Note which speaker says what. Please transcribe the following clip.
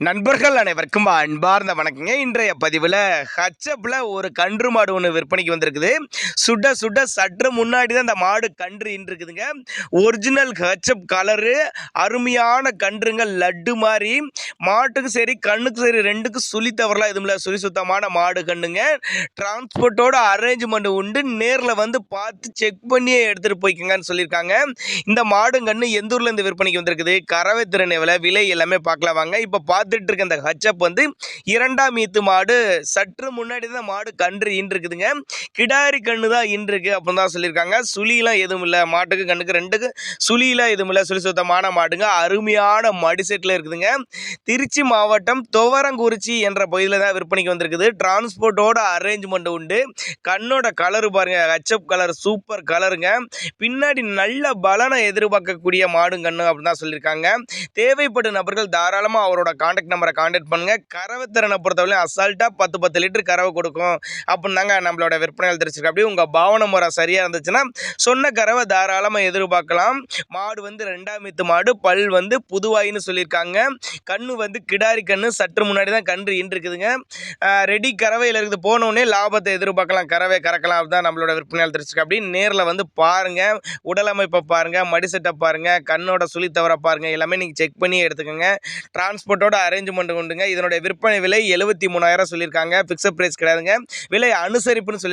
Speaker 1: நண்பர்கள் அனைவருக்கும் அன்பார்ந்த வணக்கங்க. இன்றைய பதிவில் ஹச்சப்பில் ஒரு கன்று மாடு ஒன்று விற்பனைக்கு வந்திருக்குது. சுட சுட சற்று முன்னாடி தான் இந்த மாடு கன்று இருக்குதுங்க. ஒரிஜினல் ஹச்சப் கலரு, அருமையான கன்றுங்க, லட்டு மாதிரி. மாட்டுக்கு சரி கண்ணுக்கு சரி ரெண்டுக்கும் சுழி தவறலாம் எதுவும் இல்லை. சுழி சுத்தமான மாடு கண்ணுங்க. டிரான்ஸ்போர்ட்டோட அரேஞ்ச்மெண்ட் உண்டு. நேரில் வந்து பார்த்து செக் பண்ணியே எடுத்துகிட்டு போய்க்குங்கன்னு சொல்லியிருக்காங்க. இந்த மாடு கன்று எந்த ஊரில் இந்த விற்பனைக்கு வந்திருக்குது, கறவை திறன் எவ்வளோ, விலை எல்லாமே பார்க்கலாம் வாங்க. இப்போ பார்த்துட்டு இருக்க இந்த ஹச்சப் வந்து இரண்டாம் ஈத்து மாடு. சற்று முன்னாடி தான் மாடு கன்று இருக்குதுங்க. கிடாரி கண்ணு தான் இருக்கு அப்படின்னு தான் சொல்லியிருக்காங்க. சுழிலாம் எதுவும் இல்லை. மாட்டுக்கு கண்ணுக்கு ரெண்டுக்கு சுழிலாம் எதுவும் இல்லை. சுழி சுத்தமான மாடுங்க. அருமையான மடி செட்டில் இருக்குதுங்க. திருச்சி மாவட்டம் துவரங்குறிச்சி என்ற பகுதியில் தான் விற்பனைக்கு வந்திருக்குது. டிரான்ஸ்போர்ட்டோட அரேஞ்ச்மெண்ட் உண்டு. கண்ணோட கலரு பாருங்க, ஹச்சப் கலர், சூப்பர் கலருங்க. பின்னாடி நல்ல பலனை எதிர்பார்க்கக்கூடிய மாடும் கண்ணு அப்படின்னு தான் சொல்லியிருக்காங்க. தேவைப்படும் நபர்கள் தாராளமாக அவரோட கான்டாக்ட் நம்பரை கான்டாக்ட் பண்ணுங்க. கறவை திறனை பொறுத்தவரை அசால்ட்டாக 10 லிட்டர் கறவை கொடுக்கும் அப்படின்னு தாங்க நம்மளோட விற்பனைகள் தெரிஞ்சிருக்கு. அப்படி உங்கள் பாவனை முறை சரியாக இருந்துச்சுன்னா சொன்ன கறவை தாராளமாக எதிர்பார்க்கலாம். மாடு வந்து ரெண்டாம் ஈத்து மாடு, பல் வந்து புதுவாயின்னு சொல்லியிருக்காங்க. கண்ணு வந்து கிடாரி கண்ணு. சற்று முன்னாடி தான் கன்று இருக்குதுங்க. ரெடி கறவையில் இருக்குது. போனோடனே லாபத்தை எதிர்பார்க்கலாம், கறவை கறக்கலாம். அதுதான் நம்மளோட விற்பனைகள் தெரிஞ்சிருக்கு. அப்படி நேரில் வந்து பாருங்கள், உடல் அமைப்பை பாருங்கள், மடி செட்டை பாருங்கள், கண்ணோட சுழி தவற பாருங்கள். எல்லாமே நீங்கள் செக் பண்ணி எடுத்துக்கோங்க. டிரான்ஸ்போர்ட்டோட அரேஞ்ச்மெண்ட் உண்டுங்க. இதனுடைய விற்பனை விலை 73,000 சொல்லியிருக்காங்க. ஃபிக்ஸட் பிரைஸ் கிடையாதுங்க. விலை அனுசரிப்புன்னு சொல்லி